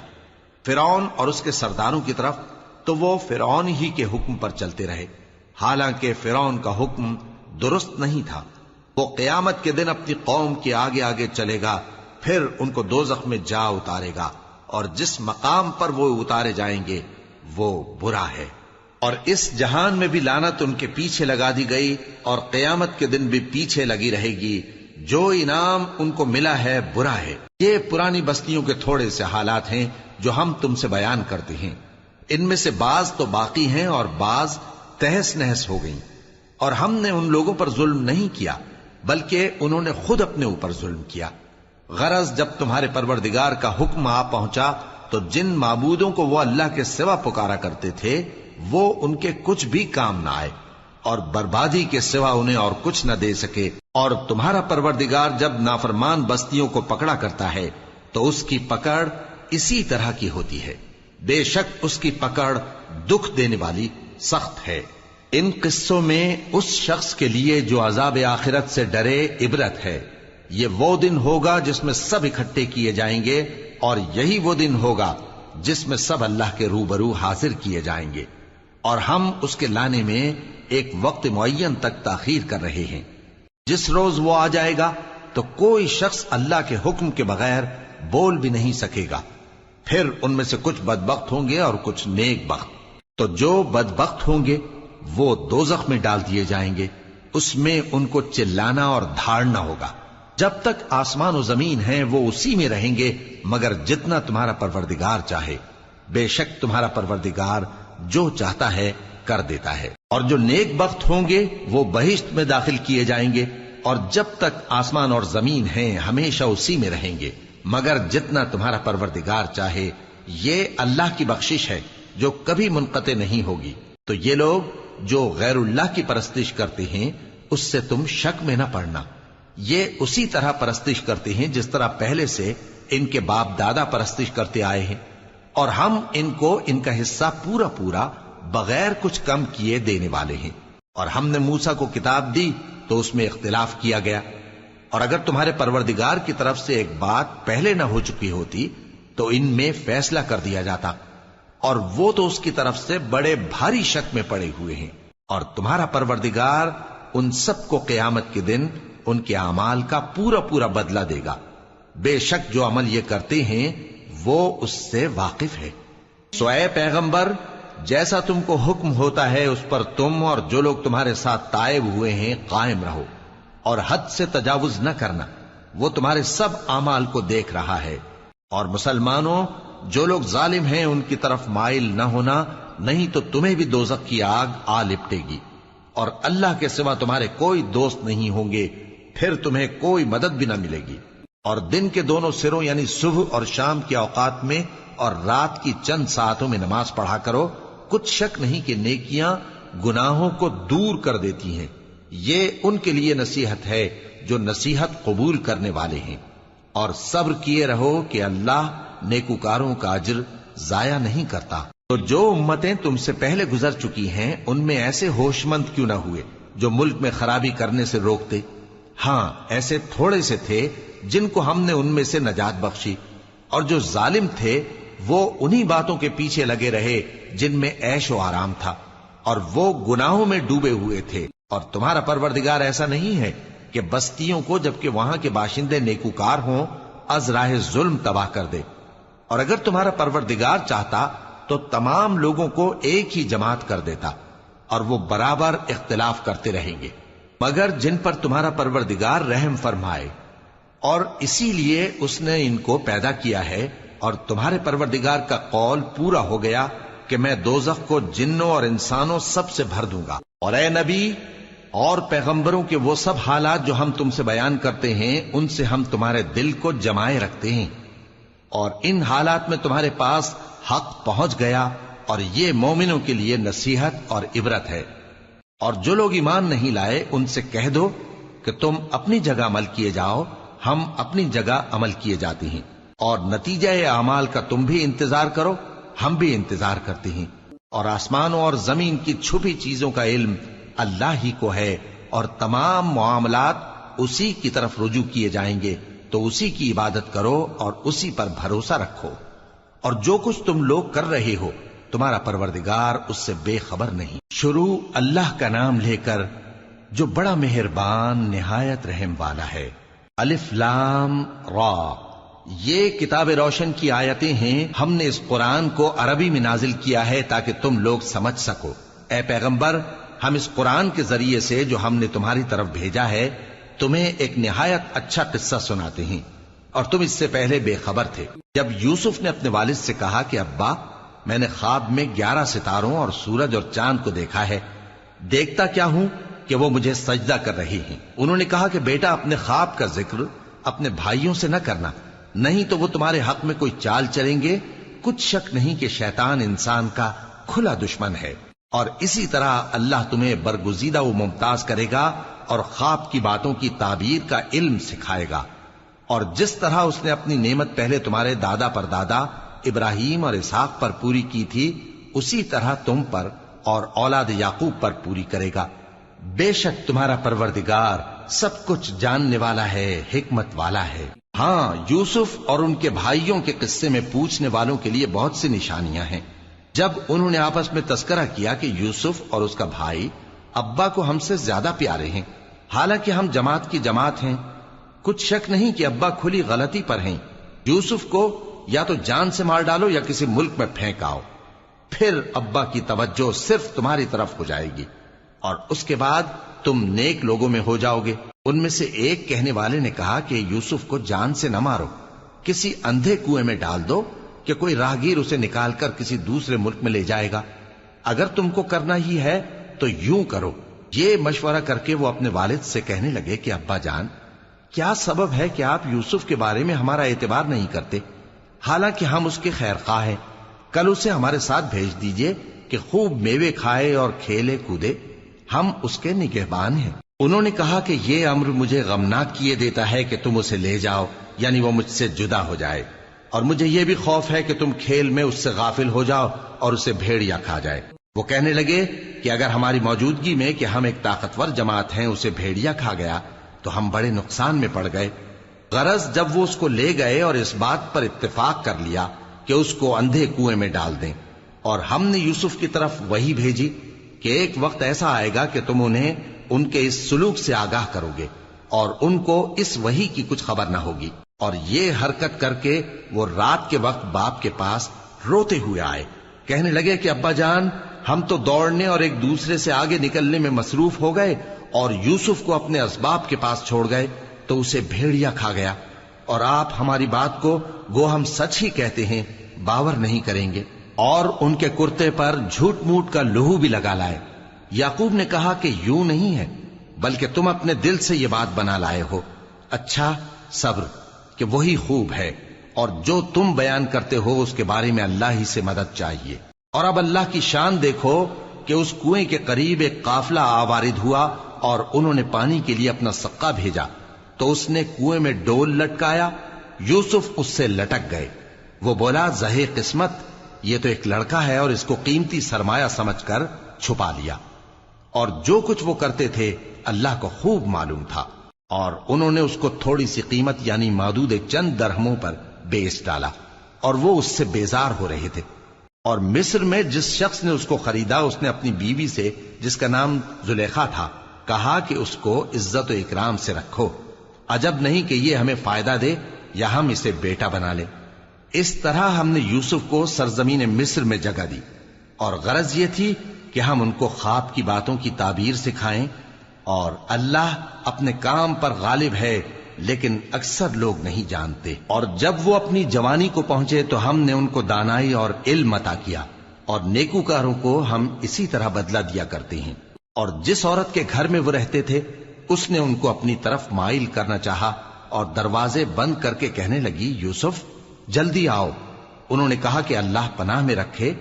فرعون اور اس کے سرداروں کی طرف، تو وہ فرعون ہی کے حکم پر چلتے رہے، حالانکہ فرعون کا حکم درست نہیں تھا۔ وہ قیامت کے دن اپنی قوم کے آگے آگے چلے گا، پھر ان کو دوزخ میں جا اتارے گا، اور جس مقام پر وہ اتارے جائیں گے وہ برا ہے۔ اور اس جہان میں بھی لعنت ان کے پیچھے لگا دی گئی، اور قیامت کے دن بھی پیچھے لگی رہے گی۔ جو انعام ان کو ملا ہے برا ہے۔ یہ پرانی بستیوں کے تھوڑے سے حالات ہیں جو ہم تم سے بیان کرتے ہیں، ان میں سے بعض تو باقی ہیں اور بعض تہس نہس ہو گئیں۔ اور ہم نے ان لوگوں پر ظلم نہیں کیا بلکہ انہوں نے خود اپنے اوپر ظلم کیا۔ غرض جب تمہارے پروردگار کا حکم آ پہنچا تو جن معبودوں کو وہ اللہ کے سوا پکارا کرتے تھے وہ ان کے کچھ بھی کام نہ آئے، اور بربادی کے سوا انہیں اور کچھ نہ دے سکے۔ اور تمہارا پروردگار جب نافرمان بستیوں کو پکڑا کرتا ہے تو اس کی پکڑ اسی طرح کی ہوتی ہے، بے شک اس کی پکڑ دکھ دینے والی سخت ہے۔ ان قصوں میں اس شخص کے لیے جو عذاب آخرت سے ڈرے عبرت ہے۔ یہ وہ دن ہوگا جس میں سب اکٹھے کیے جائیں گے، اور یہی وہ دن ہوگا جس میں سب اللہ کے روبرو حاضر کیے جائیں گے، اور ہم اس کے لانے میں ایک وقت معین تک تاخیر کر رہے ہیں۔ جس روز وہ آ جائے گا تو کوئی شخص اللہ کے حکم کے بغیر بول بھی نہیں سکے گا۔ پھر ان میں سے کچھ بدبخت ہوں گے اور کچھ نیک بخت۔ تو جو بدبخت ہوں گے وہ دوزخ میں ڈال دیے جائیں گے، اس میں ان کو چلانا اور دھاڑنا ہوگا۔ جب تک آسمان و زمین ہیں وہ اسی میں رہیں گے مگر جتنا تمہارا پروردگار چاہے، بے شک تمہارا پروردگار جو چاہتا ہے کر دیتا ہے۔ اور جو نیک بخت ہوں گے وہ بہشت میں داخل کیے جائیں گے، اور جب تک آسمان اور زمین ہیں ہمیشہ اسی میں رہیں گے مگر جتنا تمہارا پروردگار چاہے۔ یہ اللہ کی بخشش ہے جو کبھی منقطع نہیں ہوگی۔ تو یہ لوگ جو غیر اللہ کی پرستش کرتے ہیں اس سے تم شک میں نہ پڑنا، یہ اسی طرح پرستش کرتے ہیں جس طرح پہلے سے ان کے باپ دادا پرستش کرتے آئے ہیں، اور ہم ان کو ان کا حصہ پورا پورا بغیر کچھ کم کیے دینے والے ہیں۔ اور ہم نے موسیٰ کو کتاب دی تو اس میں اختلاف کیا گیا، اور اگر تمہارے پروردگار کی طرف سے ایک بات پہلے نہ ہو چکی ہوتی تو ان میں فیصلہ کر دیا جاتا، اور وہ تو اس کی طرف سے بڑے بھاری شک میں پڑے ہوئے ہیں۔ اور تمہارا پروردگار ان سب کو قیامت کے دن ان کے اعمال کا پورا پورا بدلہ دے گا، بے شک جو عمل یہ کرتے ہیں وہ اس سے واقف ہے۔ سو اے پیغمبر، جیسا تم کو حکم ہوتا ہے اس پر تم اور جو لوگ تمہارے ساتھ تائب ہوئے ہیں قائم رہو، اور حد سے تجاوز نہ کرنا، وہ تمہارے سب اعمال کو دیکھ رہا ہے۔ اور مسلمانوں، جو لوگ ظالم ہیں ان کی طرف مائل نہ ہونا، نہیں تو تمہیں بھی دوزخ کی آگ آ لپٹے گی، اور اللہ کے سوا تمہارے کوئی دوست نہیں ہوں گے، پھر تمہیں کوئی مدد بھی نہ ملے گی۔ اور دن کے دونوں سروں یعنی صبح اور شام کے اوقات میں اور رات کی چند ساعتوں میں نماز پڑھا کرو، کچھ شک نہیں کہ نیکیاں گناہوں کو دور کر دیتی ہیں۔ یہ ان کے لیے نصیحت ہے جو نصیحت قبول کرنے والے ہیں۔ اور صبر کیے رہو کہ اللہ نیکوکاروں کا اجر ضائع نہیں کرتا۔ تو جو امتیں تم سے پہلے گزر چکی ہیں ان میں ایسے ہوش مند کیوں نہ ہوئے جو ملک میں خرابی کرنے سے روکتے؟ ہاں، ایسے تھوڑے سے تھے جن کو ہم نے ان میں سے نجات بخشی، اور جو ظالم تھے وہ انہی باتوں کے پیچھے لگے رہے جن میں عیش و آرام تھا، اور وہ گناہوں میں ڈوبے ہوئے تھے۔ اور تمہارا پروردگار ایسا نہیں ہے کہ بستیوں کو جبکہ وہاں کے باشندے نیکوکار ہوں از راہ ظلم تباہ کر دے۔ اور اگر تمہارا پروردگار چاہتا تو تمام لوگوں کو ایک ہی جماعت کر دیتا، اور وہ برابر اختلاف کرتے رہیں گے، مگر جن پر تمہارا پروردگار رحم فرمائے، اور اسی لیے اس نے ان کو پیدا کیا ہے۔ اور تمہارے پروردگار کا قول پورا ہو گیا کہ میں دوزخ کو جنوں اور انسانوں سب سے بھر دوں گا۔ اور اے نبی اور پیغمبروں کے وہ سب حالات جو ہم تم سے بیان کرتے ہیں ان سے ہم تمہارے دل کو جمائے رکھتے ہیں، اور ان حالات میں تمہارے پاس حق پہنچ گیا، اور یہ مومنوں کے لیے نصیحت اور عبرت ہے۔ اور جو لوگ ایمان نہیں لائے ان سے کہہ دو کہ تم اپنی جگہ عمل کیے جاؤ، ہم اپنی جگہ عمل کیے جاتے ہیں، اور نتیجہ اعمال کا تم بھی انتظار کرو، ہم بھی انتظار کرتے ہیں۔ اور آسمانوں اور زمین کی چھپی چیزوں کا علم اللہ ہی کو ہے، اور تمام معاملات اسی کی طرف رجوع کیے جائیں گے۔ تو اسی کی عبادت کرو اور اسی پر بھروسہ رکھو، اور جو کچھ تم لوگ کر رہے ہو تمہارا پروردگار اس سے بے خبر نہیں۔ شروع اللہ کا نام لے کر جو بڑا مہربان نہایت رحم والا ہے۔ الف لام را، یہ کتاب روشن کی آیتیں ہیں۔ ہم نے اس قرآن کو عربی میں نازل کیا ہے تاکہ تم لوگ سمجھ سکو۔ اے پیغمبر، ہم اس قرآن کے ذریعے سے جو ہم نے تمہاری طرف بھیجا ہے تمہیں ایک نہایت اچھا قصہ سناتے ہیں، اور تم اس سے پہلے بے خبر تھے۔ جب یوسف نے اپنے والد سے کہا کہ ابا، میں نے خواب میں 11 ستاروں اور سورج اور چاند کو دیکھا ہے، دیکھتا کیا ہوں کہ وہ مجھے سجدہ کر رہی ہیں۔ انہوں نے کہا کہ بیٹا، اپنے خواب کا ذکر اپنے بھائیوں سے نہ کرنا، نہیں تو وہ تمہارے حق میں کوئی چال چلیں گے۔ کچھ شک نہیں کہ شیطان انسان کا کھلا دشمن ہے، اور اسی طرح اللہ تمہیں برگزیدہ و ممتاز کرے گا اور خواب کی باتوں کی تعبیر کا علم سکھائے گا، اور جس طرح اس نے اپنی نعمت پہلے تمہارے دادا پر دادا ابراہیم اور اسحاق پر پوری کی تھی، اسی طرح تم پر اور اولاد یعقوب پر پوری کرے گا۔ بے شک تمہارا پروردگار سب کچھ جاننے والا ہے، حکمت والا ہے۔ ہاں، یوسف اور ان کے بھائیوں کے قصے میں پوچھنے والوں کے لیے بہت سی نشانیاں ہیں۔ جب انہوں نے آپس میں تذکرہ کیا کہ یوسف اور اس کا بھائی ابا کو ہم سے زیادہ پیارے ہیں، حالانکہ ہم جماعت کی جماعت ہیں، کچھ شک نہیں کہ ابا کھلی غلطی پر ہیں، یوسف کو یا تو جان سے مار ڈالو یا کسی ملک میں پھینک آؤ، پھر ابا کی توجہ صرف تمہاری طرف ہو جائے گی، اور اس کے بعد تم نیک لوگوں میں ہو جاؤ گے۔ ان میں سے ایک کہنے والے نے کہا کہ یوسف کو جان سے نہ مارو، کسی اندھے کنویں میں ڈال دو کہ کوئی راہگیر اسے نکال کر کسی دوسرے ملک میں لے جائے گا۔ اگر تم کو کرنا ہی ہے تو یوں کرو۔ یہ مشورہ کر کے وہ اپنے والد سے کہنے لگے کہ ابا جان، کیا سبب ہے کہ آپ یوسف کے بارے میں ہمارا اعتبار نہیں کرتے، حالانکہ ہم اس کے خیر خواہ ہیں؟ کل اسے ہمارے ساتھ بھیج دیجئے کہ خوب میوے کھائے اور کھیلے کودے، ہم اس کے نگہبان ہیں۔ انہوں نے کہا کہ یہ امر مجھے غمناک کیے دیتا ہے کہ تم اسے لے جاؤ، یعنی وہ مجھ سے جدا ہو جائے، اور مجھے یہ بھی خوف ہے کہ تم کھیل میں اس سے غافل ہو جاؤ اور اسے بھیڑیا کھا جائے۔ وہ کہنے لگے کہ اگر ہماری موجودگی میں کہ ہم ایک طاقتور جماعت ہیں اسے بھیڑیا کھا گیا تو ہم بڑے نقصان میں پڑ گئے۔ غرض جب وہ اس کو لے گئے اور اس بات پر اتفاق کر لیا کہ اس کو اندھے کنویں میں ڈال دیں، اور ہم نے یوسف کی طرف وحی بھیجی کہ ایک وقت ایسا آئے گا کہ تم انہیں ان کے اس سلوک سے آگاہ کرو گے، اور ان کو اس وحی کی کچھ خبر نہ ہوگی۔ اور یہ حرکت کر کے وہ رات کے وقت باپ کے پاس روتے ہوئے آئے، کہنے لگے کہ ابا جان، ہم تو دوڑنے اور ایک دوسرے سے آگے نکلنے میں مصروف ہو گئے اور یوسف کو اپنے اسباب کے پاس چھوڑ گئے تو اسے بھیڑیا کھا گیا، اور آپ ہماری بات کو گو ہم سچ ہی کہتے ہیں باور نہیں کریں گے، اور ان کے کرتے پر جھوٹ موٹ کا لہو بھی لگا لائے۔ یعقوب نے کہا کہ یوں نہیں ہے، بلکہ تم اپنے دل سے یہ بات بنا لائے ہو۔ اچھا، صبر کہ وہی خوب ہے، اور جو تم بیان کرتے ہو اس کے بارے میں اللہ ہی سے مدد چاہیے۔ اور اب اللہ کی شان دیکھو کہ اس کنویں کے قریب ایک قافلہ آوارد ہوا اور انہوں نے پانی کے لیے اپنا سقا بھیجا، تو اس نے کنویں میں ڈول لٹکایا، یوسف اس سے لٹک گئے۔ وہ بولا، زہے قسمت، یہ تو ایک لڑکا ہے، اور اس کو قیمتی سرمایہ سمجھ کر چھپا لیا۔ اور جو کچھ وہ کرتے تھے اللہ کو خوب معلوم تھا، اور انہوں نے اس کو تھوڑی سی قیمت یعنی مادود چند درہموں پر بیچ ڈالا، اور وہ اس سے بیزار ہو رہے تھے۔ اور مصر میں جس شخص نے اس کو خریدا، اس نے اپنی بیوی سے جس کا نام زلیخا تھا کہا کہ اس کو عزت و اکرام سے رکھو، عجب نہیں کہ یہ ہمیں فائدہ دے یا ہم اسے بیٹا بنا لیں۔ اس طرح ہم نے یوسف کو سرزمین مصر میں جگہ دی، اور غرض یہ تھی کہ ہم ان کو خواب کی باتوں کی تعبیر سکھائیں، اور اللہ اپنے کام پر غالب ہے لیکن اکثر لوگ نہیں جانتے۔ اور جب وہ اپنی جوانی کو پہنچے تو ہم نے ان کو دانائی اور علم عطا کیا، اور نیکوکاروں کو ہم اسی طرح بدلہ دیا کرتے ہیں۔ اور جس عورت کے گھر میں وہ رہتے تھے اس نے ان کو اپنی طرف مائل کرنا چاہا، اور دروازے بند کر کے کہنے لگی، یوسف جلدی آؤ۔ انہوں نے کہا کہ اللہ پناہ میں رکھے،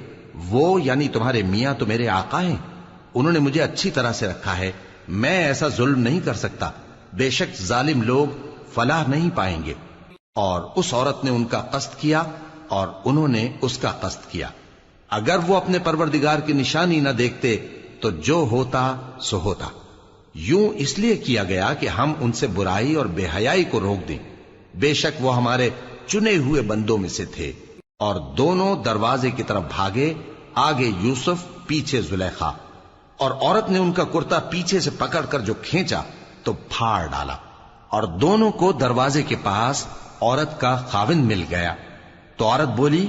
وہ یعنی تمہارے میاں تو میرے آقا ہیں، انہوں نے مجھے اچھی طرح سے رکھا ہے، میں ایسا ظلم نہیں کر سکتا، بے شک ظالم لوگ فلاح نہیں پائیں گے۔ اور اس عورت نے ان کا قصد کیا اور انہوں نے اس کا قصد کیا۔ اگر وہ اپنے پروردگار کی نشانی نہ دیکھتے تو جو ہوتا سو ہوتا۔ یوں اس لیے کیا گیا کہ ہم ان سے برائی اور بے حیائی کو روک دیں، بے شک وہ ہمارے چنے ہوئے بندوں میں سے تھے۔ اور دونوں دروازے کی طرف بھاگے، آگے یوسف پیچھے زلیخا، اور عورت نے ان کا کرتا پیچھے سے پکڑ کر جو کھینچا تو پھاڑ ڈالا، اور دونوں کو دروازے کے پاس عورت کا خاوند مل گیا۔ تو عورت بولی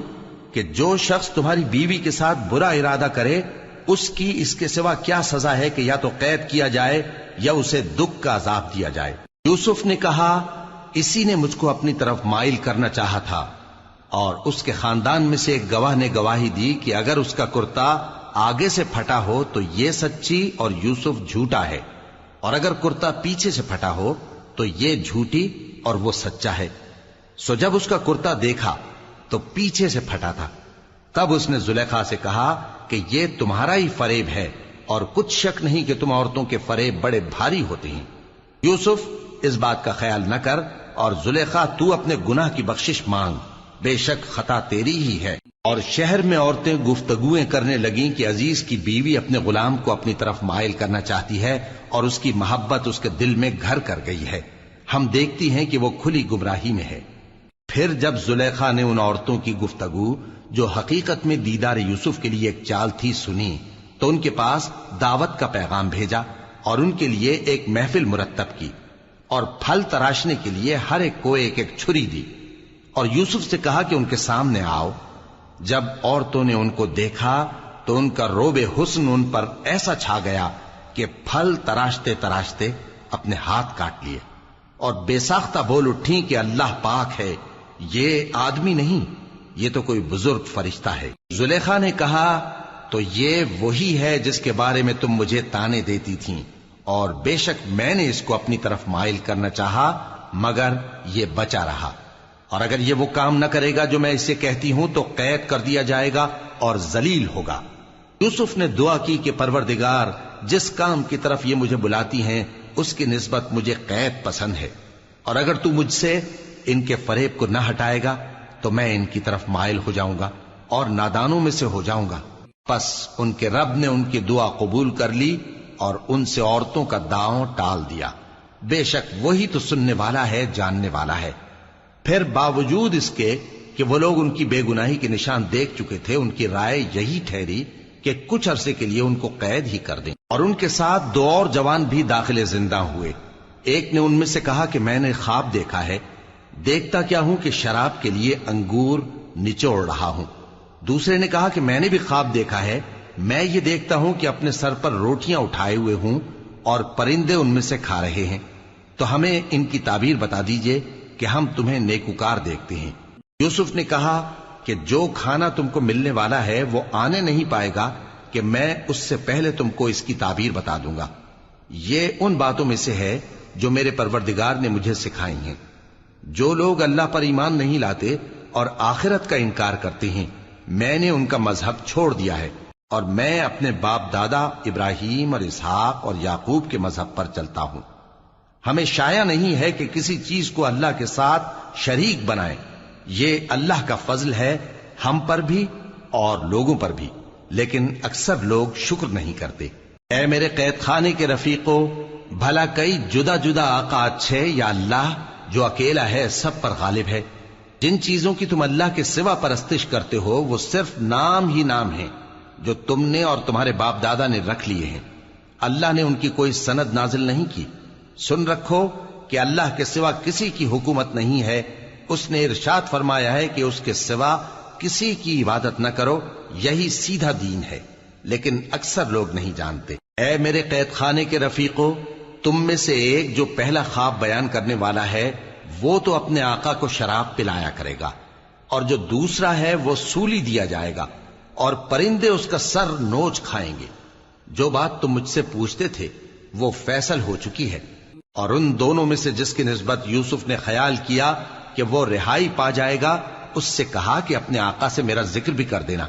کہ جو شخص تمہاری بیوی کے ساتھ برا ارادہ کرے اس کی اس کے سوا کیا سزا ہے کہ یا تو قید کیا جائے یا اسے دکھ کا عذاب دیا جائے۔ یوسف نے کہا اسی نے مجھ کو اپنی طرف مائل کرنا چاہا تھا، اور اس کے خاندان میں سے ایک گواہ نے گواہی دی کہ اگر اس کا کرتا آگے سے پھٹا ہو تو یہ سچی اور یوسف جھوٹا ہے، اور اگر کرتا پیچھے سے پھٹا ہو تو یہ جھوٹی اور وہ سچا ہے۔ سو جب اس کا کرتا دیکھا تو پیچھے سے پھٹا تھا، تب اس نے زلیخا سے کہا کہ یہ تمہارا ہی فریب ہے، اور کچھ شک نہیں کہ تم عورتوں کے فریب بڑے بھاری ہوتے ہیں۔ یوسف اس بات کا خیال نہ کر، اور زلیخا تو اپنے گناہ کی بخشش مانگ، بے شک خطا تیری ہی ہے۔ اور شہر میں عورتیں گفتگویں کرنے لگیں کہ عزیز کی بیوی اپنے غلام کو اپنی طرف مائل کرنا چاہتی ہے، اور اس کی محبت اس کے دل میں گھر کر گئی ہے، ہم دیکھتی ہیں کہ وہ کھلی گمراہی میں ہے۔ پھر جب زلیخا نے ان عورتوں کی گفتگو جو حقیقت میں دیدار یوسف کے لیے ایک چال تھی سنی، تو ان کے پاس دعوت کا پیغام بھیجا، اور ان کے لیے ایک محفل مرتب کی، اور پھل تراشنے کے لیے ہر ایک کو ایک ایک چھری دی، اور یوسف سے کہا کہ ان کے سامنے آؤ۔ جب عورتوں نے ان کو دیکھا تو ان کا روب حسن ان پر ایسا چھا گیا کہ پھل تراشتے تراشتے اپنے ہاتھ کاٹ لیے، اور بے ساختہ بول اٹھیں کہ اللہ پاک ہے، یہ آدمی نہیں، یہ تو کوئی بزرگ فرشتہ ہے۔ زلیخا نے کہا تو یہ وہی ہے جس کے بارے میں تم مجھے تانے دیتی تھیں، اور بے شک میں نے اس کو اپنی طرف مائل کرنا چاہا مگر یہ بچا رہا، اور اگر یہ وہ کام نہ کرے گا جو میں اسے کہتی ہوں تو قید کر دیا جائے گا اور ذلیل ہوگا۔ یوسف نے دعا کی کہ پروردگار جس کام کی طرف یہ مجھے بلاتی ہیں اس کی نسبت مجھے قید پسند ہے، اور اگر تو مجھ سے ان کے فریب کو نہ ہٹائے گا تو میں ان کی طرف مائل ہو جاؤں گا اور نادانوں میں سے ہو جاؤں گا۔ پس ان کے رب نے ان کی دعا قبول کر لی اور ان سے عورتوں کا داؤں ٹال دیا، بے شک وہی تو سننے والا ہے، جاننے والا ہے۔ پھر باوجود اس کے کہ وہ لوگ ان کی بے گناہی کے نشان دیکھ چکے تھے، ان کی رائے یہی ٹھہری کہ کچھ عرصے کے لیے ان کو قید ہی کر دیں، اور ان کے ساتھ دو اور جوان بھی داخل زندہ ہوئے۔ ایک نے ان میں سے کہا کہ میں نے خواب دیکھا ہے، دیکھتا کیا ہوں کہ شراب کے لیے انگور نچوڑ رہا ہوں۔ دوسرے نے کہا کہ میں نے بھی خواب دیکھا ہے، میں یہ دیکھتا ہوں کہ اپنے سر پر روٹیاں اٹھائے ہوئے ہوں اور پرندے ان میں سے کھا رہے ہیں، تو ہمیں ان کی تعبیر بتا دیجئے کہ ہم تمہیں نیکوکار دیکھتے ہیں۔ یوسف نے کہا کہ جو کھانا تم کو ملنے والا ہے وہ آنے نہیں پائے گا کہ میں اس سے پہلے تم کو اس کی تعبیر بتا دوں گا۔ یہ ان باتوں میں سے ہے جو میرے پروردگار نے مجھے سکھائی ہیں۔ جو لوگ اللہ پر ایمان نہیں لاتے اور آخرت کا انکار کرتے ہیں، میں نے ان کا مذہب چھوڑ دیا ہے، اور میں اپنے باپ دادا ابراہیم اور اسحاق اور یعقوب کے مذہب پر چلتا ہوں۔ ہمیں شایع نہیں ہے کہ کسی چیز کو اللہ کے ساتھ شریک بنائیں، یہ اللہ کا فضل ہے ہم پر بھی اور لوگوں پر بھی، لیکن اکثر لوگ شکر نہیں کرتے۔ اے میرے قید خانے کے رفیقو، بھلا کئی جدا جدا آقا اچھے یا اللہ جو اکیلا ہے سب پر غالب ہے؟ جن چیزوں کی تم اللہ کے سوا پرستش کرتے ہو وہ صرف نام ہی نام ہیں جو تم نے اور تمہارے باپ دادا نے رکھ لیے ہیں، اللہ نے ان کی کوئی سند نازل نہیں کی۔ سن رکھو کہ اللہ کے سوا کسی کی حکومت نہیں ہے، اس نے ارشاد فرمایا ہے کہ اس کے سوا کسی کی عبادت نہ کرو، یہی سیدھا دین ہے، لیکن اکثر لوگ نہیں جانتے۔ اے میرے قید خانے کے رفیقو، تم میں سے ایک جو پہلا خواب بیان کرنے والا ہے وہ تو اپنے آقا کو شراب پلایا کرے گا، اور جو دوسرا ہے وہ سولی دیا جائے گا، اور پرندے اس کا سر نوچ کھائیں گے۔ جو بات تم مجھ سے پوچھتے تھے وہ فیصل ہو چکی ہے، اور ان دونوں میں سے جس کی نسبت یوسف نے خیال کیا کہ وہ رہائی پا جائے گا، اس سے کہا کہ اپنے آقا سے میرا ذکر بھی کر دینا۔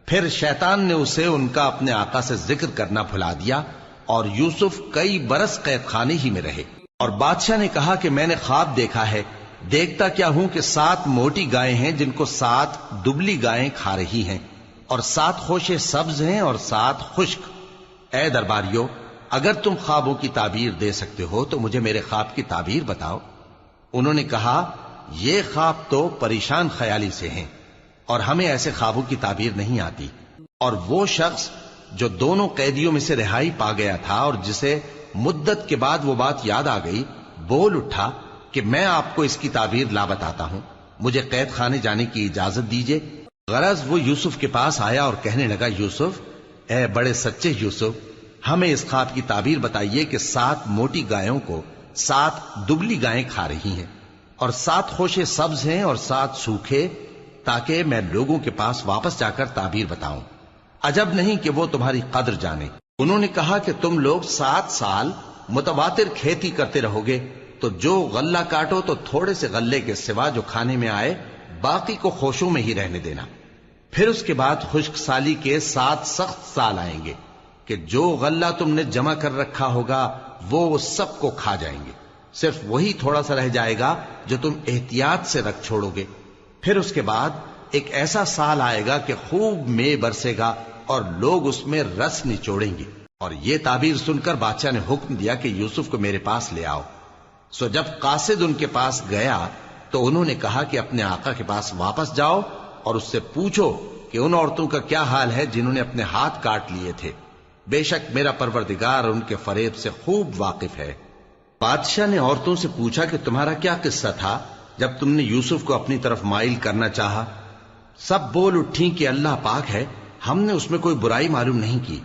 پھر شیطان نے اسے ان کا اپنے آقا سے ذکر کرنا بھلا دیا، اور یوسف کئی برس قید خانے ہی میں رہے۔ اور بادشاہ نے کہا کہ میں نے خواب دیکھا ہے، دیکھتا کیا ہوں کہ 7 موٹی گائیں ہیں جن کو 7 دبلی گائیں کھا رہی ہیں، اور 7 خوشے سبز ہیں اور 7 خشک۔ اے درباریو، اگر تم خوابوں کی تعبیر دے سکتے ہو تو مجھے میرے خواب کی تعبیر بتاؤ۔ انہوں نے کہا یہ خواب تو پریشان خیالی سے ہیں اور ہمیں ایسے خوابوں کی تعبیر نہیں آتی۔ اور وہ شخص جو دونوں قیدیوں میں سے رہائی پا گیا تھا اور جسے مدت کے بعد وہ بات یاد آ گئی، بول اٹھا کہ میں آپ کو اس کی تعبیر لا بتاتا ہوں، مجھے قید خانے جانے کی اجازت دیجیے۔ غرض وہ یوسف کے پاس آیا اور کہنے لگا، یوسف، اے بڑے سچے یوسف، ہمیں اس خواب کی تعبیر بتائیے کہ 7 موٹی گایوں کو 7 دبلی گائیں کھا رہی ہیں، اور 7 خوشے سبز ہیں اور 7 سوکھے، تاکہ میں لوگوں کے پاس واپس جا کر تعبیر بتاؤں۔ عجب نہیں کہ وہ تمہاری قدر جانے۔ انہوں نے کہا کہ تم لوگ 7 سال متواتر کھیتی کرتے رہو گے، تو جو غلہ کاٹو تو تھوڑے سے غلے کے سوا جو کھانے میں آئے باقی کو خوشوں میں ہی رہنے دینا۔ پھر اس کے بعد خشک سالی کے 7 سخت سال آئیں گے کہ جو غلہ تم نے جمع کر رکھا ہوگا وہ سب کو کھا جائیں گے، صرف وہی تھوڑا سا رہ جائے گا جو تم احتیاط سے رکھ چھوڑو گے۔ پھر اس کے بعد ایک ایسا سال آئے گا کہ خوب مے برسے گا اور لوگ اس میں رس نچوڑیں گے۔ اور یہ تعبیر سن کر بادشاہ نے حکم دیا کہ یوسف کو میرے پاس لے آؤ۔ سو جب قاصد ان کے پاس گیا تو انہوں نے کہا کہ اپنے آقا کے پاس واپس جاؤ اور اس سے پوچھو کہ ان عورتوں کا کیا حال ہے جنہوں نے اپنے ہاتھ کاٹ لیے تھے، بے شک میرا پروردگار ان کے فریب سے خوب واقف ہے۔ بادشاہ نے عورتوں سے پوچھا کہ تمہارا کیا قصہ تھا جب تم نے یوسف کو اپنی طرف مائل کرنا چاہا؟ سب بول اٹھیں کہ اللہ پاک ہے، ہم نے اس میں کوئی برائی معلوم نہیں کی۔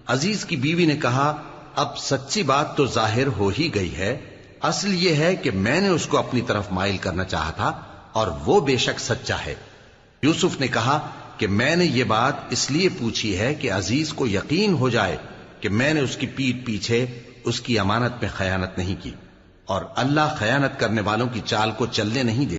عزیز کی بیوی نے کہا، اب سچی بات تو ظاہر ہو ہی گئی ہے، اصل یہ ہے کہ میں نے اس کو اپنی طرف مائل کرنا چاہا تھا اور وہ بے شک سچا ہے۔ یوسف نے کہا کہ میں نے یہ بات اس لیے پوچھی ہے کہ عزیز کو یقین ہو جائے کہ میں نے اس کی پیٹھ پیچھے اس کی امانت میں خیانت نہیں کی، اور اللہ خیانت کرنے والوں کی چال کو چلنے نہیں دے۔